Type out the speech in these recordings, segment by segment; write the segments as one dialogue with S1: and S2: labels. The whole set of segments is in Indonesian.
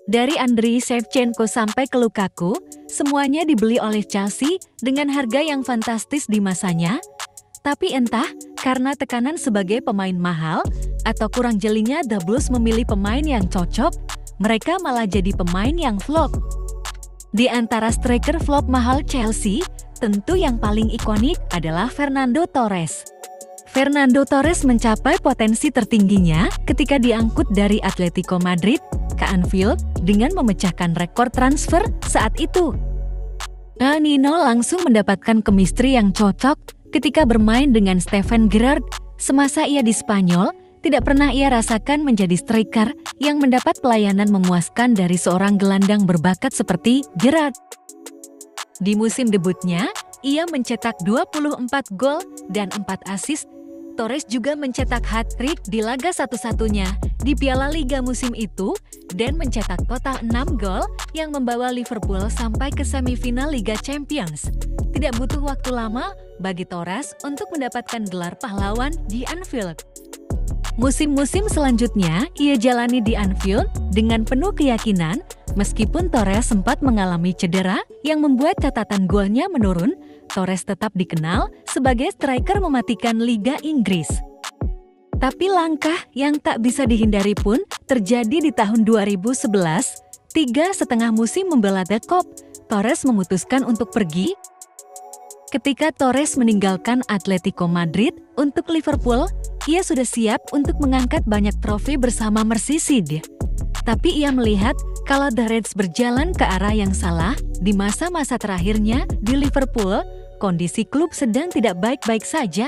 S1: Dari Andriy Shevchenko sampai ke Lukaku, semuanya dibeli oleh Chelsea dengan harga yang fantastis di masanya. Tapi entah karena tekanan sebagai pemain mahal atau kurang jelinya The Blues memilih pemain yang cocok, mereka malah jadi pemain yang flop. Di antara striker flop mahal Chelsea, tentu yang paling ikonik adalah Fernando Torres. Fernando Torres mencapai potensi tertingginya ketika diangkut dari Atletico Madrid ke Anfield dengan memecahkan rekor transfer saat itu. El Nino langsung mendapatkan chemistry yang cocok ketika bermain dengan Steven Gerrard. Semasa ia di Spanyol, tidak pernah ia rasakan menjadi striker yang mendapat pelayanan memuaskan dari seorang gelandang berbakat seperti Gerrard. Di musim debutnya, ia mencetak 24 gol dan 4 assist. Torres juga mencetak hat-trick di laga satu-satunya di Piala Liga musim itu dan mencetak total 6 gol yang membawa Liverpool sampai ke semifinal Liga Champions. Tidak butuh waktu lama bagi Torres untuk mendapatkan gelar pahlawan di Anfield. Musim-musim selanjutnya ia jalani di Anfield dengan penuh keyakinan meskipun Torres sempat mengalami cedera yang membuat catatan golnya menurun. Torres tetap dikenal sebagai striker mematikan Liga Inggris. Tapi langkah yang tak bisa dihindari pun terjadi di tahun 2011. 3,5 musim membela The Kop, Torres memutuskan untuk pergi. Ketika Torres meninggalkan Atletico Madrid untuk Liverpool, ia sudah siap untuk mengangkat banyak trofi bersama Merseyside. Tapi ia melihat kalau The Reds berjalan ke arah yang salah di masa-masa terakhirnya di Liverpool, kondisi klub sedang tidak baik-baik saja.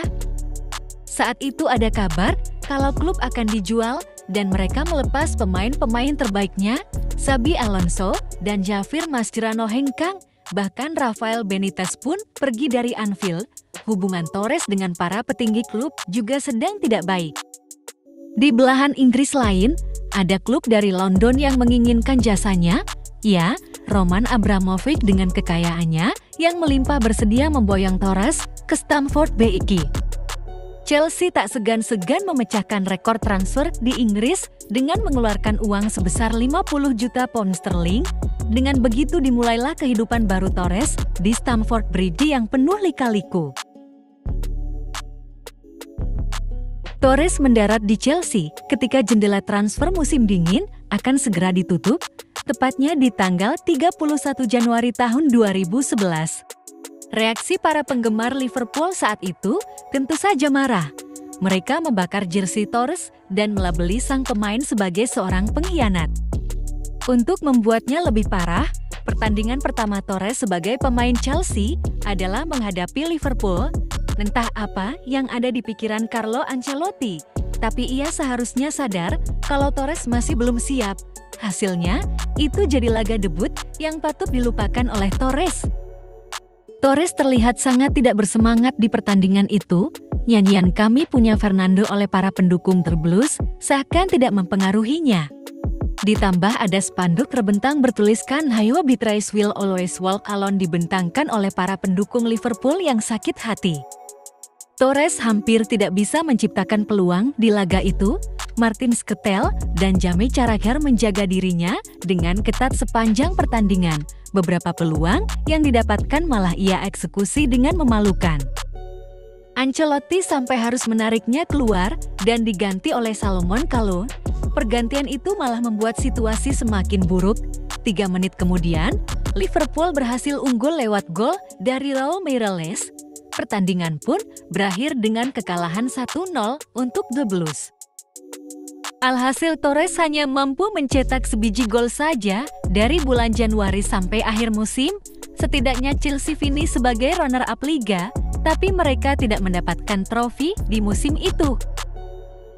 S1: Saat itu ada kabar kalau klub akan dijual dan mereka melepas pemain-pemain terbaiknya, Xabi Alonso dan Javier Mascherano hengkang. Bahkan Rafael Benitez pun pergi dari Anfield. Hubungan Torres dengan para petinggi klub juga sedang tidak baik. Di belahan Inggris lain, ada klub dari London yang menginginkan jasanya. Ya, Roman Abramovich dengan kekayaannya yang melimpah bersedia memboyong Torres ke Stamford Bridge. Chelsea tak segan-segan memecahkan rekor transfer di Inggris dengan mengeluarkan uang sebesar 50 juta pound sterling. Dengan begitu dimulailah kehidupan baru Torres di Stamford Bridge yang penuh lika-liku. Torres mendarat di Chelsea ketika jendela transfer musim dingin akan segera ditutup, tepatnya di tanggal 31 Januari tahun 2011. Reaksi para penggemar Liverpool saat itu tentu saja marah. Mereka membakar jersey Torres dan melabeli sang pemain sebagai seorang pengkhianat. Untuk membuatnya lebih parah, pertandingan pertama Torres sebagai pemain Chelsea adalah menghadapi Liverpool. Entah apa yang ada di pikiran Carlo Ancelotti, tapi ia seharusnya sadar kalau Torres masih belum siap. Hasilnya, itu jadi laga debut yang patut dilupakan oleh Torres. Torres terlihat sangat tidak bersemangat di pertandingan itu. Nyanyian "Kami Punya Fernando" oleh para pendukung The Blues seakan tidak mempengaruhinya. Ditambah ada spanduk terbentang bertuliskan "Hayo Beatrice will always walk alone" dibentangkan oleh para pendukung Liverpool yang sakit hati. Torres hampir tidak bisa menciptakan peluang di laga itu. Martin Skrtel dan Jamie Carragher menjaga dirinya dengan ketat sepanjang pertandingan. Beberapa peluang yang didapatkan malah ia eksekusi dengan memalukan. Ancelotti sampai harus menariknya keluar dan diganti oleh Salomon Kalou. Pergantian itu malah membuat situasi semakin buruk. 3 menit kemudian, Liverpool berhasil unggul lewat gol dari Raul Meireles. Pertandingan pun berakhir dengan kekalahan 1-0 untuk The Blues. Alhasil Torres hanya mampu mencetak sebiji gol saja dari bulan Januari sampai akhir musim. Setidaknya Chelsea finish sebagai runner-up Liga, tapi mereka tidak mendapatkan trofi di musim itu.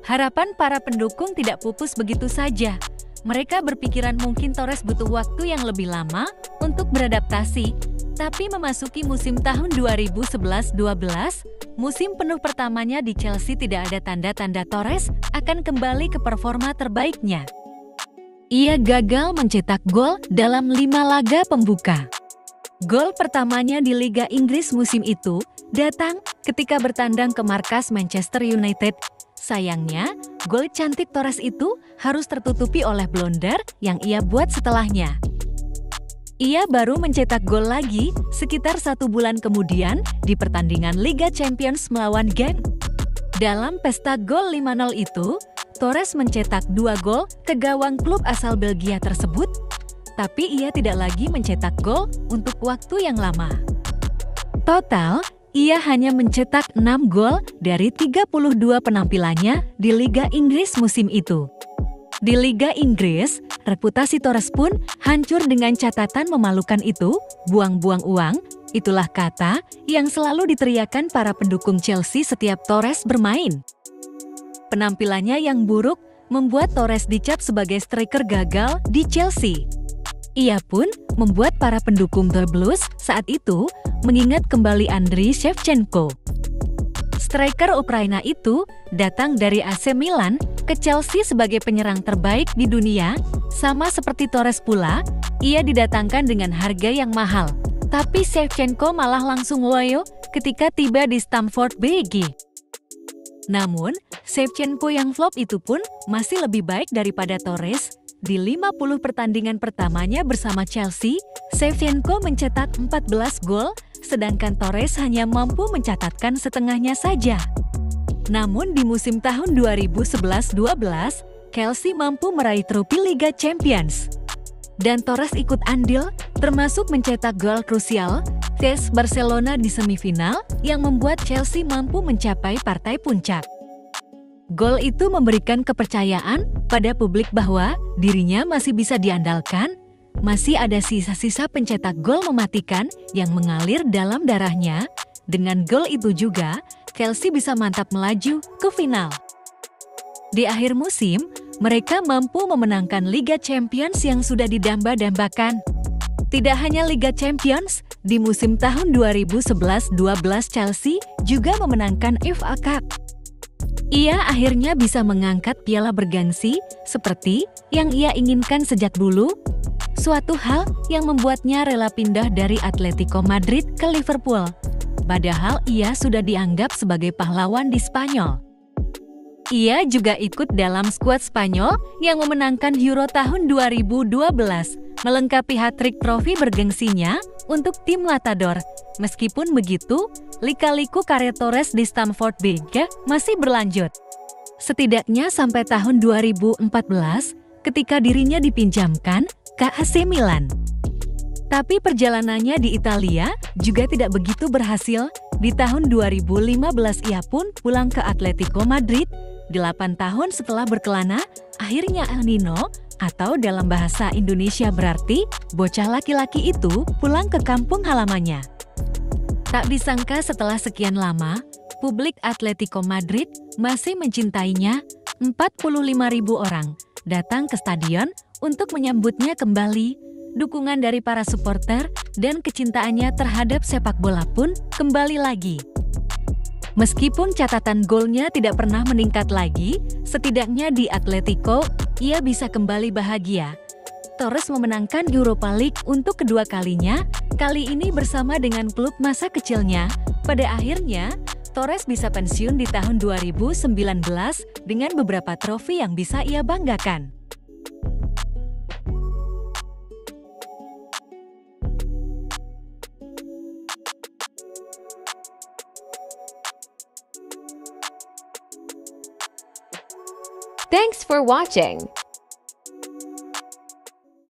S1: Harapan para pendukung tidak pupus begitu saja. Mereka berpikiran mungkin Torres butuh waktu yang lebih lama untuk beradaptasi. Tapi memasuki musim tahun 2011-12, musim penuh pertamanya di Chelsea, tidak ada tanda-tanda Torres akan kembali ke performa terbaiknya. Ia gagal mencetak gol dalam 5 laga pembuka. Gol pertamanya di Liga Inggris musim itu datang ketika bertandang ke markas Manchester United. Sayangnya, gol cantik Torres itu harus tertutupi oleh blunder yang ia buat setelahnya. Ia baru mencetak gol lagi sekitar 1 bulan kemudian di pertandingan Liga Champions melawan Genk. Dalam pesta gol 5-0 itu, Torres mencetak 2 gol ke gawang klub asal Belgia tersebut, tapi ia tidak lagi mencetak gol untuk waktu yang lama. Total, ia hanya mencetak 6 gol dari 32 penampilannya di Liga Inggris musim itu. Di Liga Inggris, reputasi Torres pun hancur dengan catatan memalukan itu, buang-buang uang, itulah kata yang selalu diteriakan para pendukung Chelsea setiap Torres bermain. Penampilannya yang buruk membuat Torres dicap sebagai striker gagal di Chelsea. Ia pun membuat para pendukung The Blues saat itu mengingat kembali Andriy Shevchenko. Striker Ukraina itu datang dari AC Milan ke Chelsea sebagai penyerang terbaik di dunia, sama seperti Torres pula, ia didatangkan dengan harga yang mahal. Tapi Shevchenko malah langsung loyo ketika tiba di Stamford Bridge. Namun, Shevchenko yang flop itu pun masih lebih baik daripada Torres. Di 50 pertandingan pertamanya bersama Chelsea, Shevchenko mencetak 14 gol, sedangkan Torres hanya mampu mencatatkan setengahnya saja. Namun di musim tahun 2011-12, Chelsea mampu meraih trofi Liga Champions. Dan Torres ikut andil, termasuk mencetak gol krusial tes Barcelona di semifinal yang membuat Chelsea mampu mencapai partai puncak. Gol itu memberikan kepercayaan pada publik bahwa dirinya masih bisa diandalkan, masih ada sisa-sisa pencetak gol mematikan yang mengalir dalam darahnya. Dengan gol itu juga, Chelsea bisa mantap melaju ke final. Di akhir musim, mereka mampu memenangkan Liga Champions yang sudah didamba-dambakan. Tidak hanya Liga Champions, di musim tahun 2011-12 Chelsea juga memenangkan FA Cup. Ia akhirnya bisa mengangkat piala bergengsi seperti yang ia inginkan sejak dulu, suatu hal yang membuatnya rela pindah dari Atletico Madrid ke Liverpool. Padahal ia sudah dianggap sebagai pahlawan di Spanyol. Ia juga ikut dalam skuad Spanyol yang memenangkan Euro tahun 2012, melengkapi hat-trick trofi bergengsinya untuk tim Matador. Meskipun begitu, lika-liku karir Torres di Stamford Bridge masih berlanjut. Setidaknya sampai tahun 2014, ketika dirinya dipinjamkan ke AC Milan. Tapi perjalanannya di Italia juga tidak begitu berhasil. Di tahun 2015 ia pun pulang ke Atletico Madrid. 8 tahun setelah berkelana, akhirnya El Nino, atau dalam bahasa Indonesia berarti bocah laki-laki itu pulang ke kampung halamannya. Tak disangka setelah sekian lama, publik Atletico Madrid masih mencintainya. 45.000 orang datang ke stadion untuk menyambutnya kembali. Dukungan dari para supporter dan kecintaannya terhadap sepak bola pun kembali lagi. Meskipun catatan golnya tidak pernah meningkat lagi, setidaknya di Atletico, ia bisa kembali bahagia. Torres memenangkan Europa League untuk kedua kalinya, kali ini bersama dengan klub masa kecilnya. Pada akhirnya, Torres bisa pensiun di tahun 2019 dengan beberapa trofi yang bisa ia banggakan.
S2: Thanks for watching.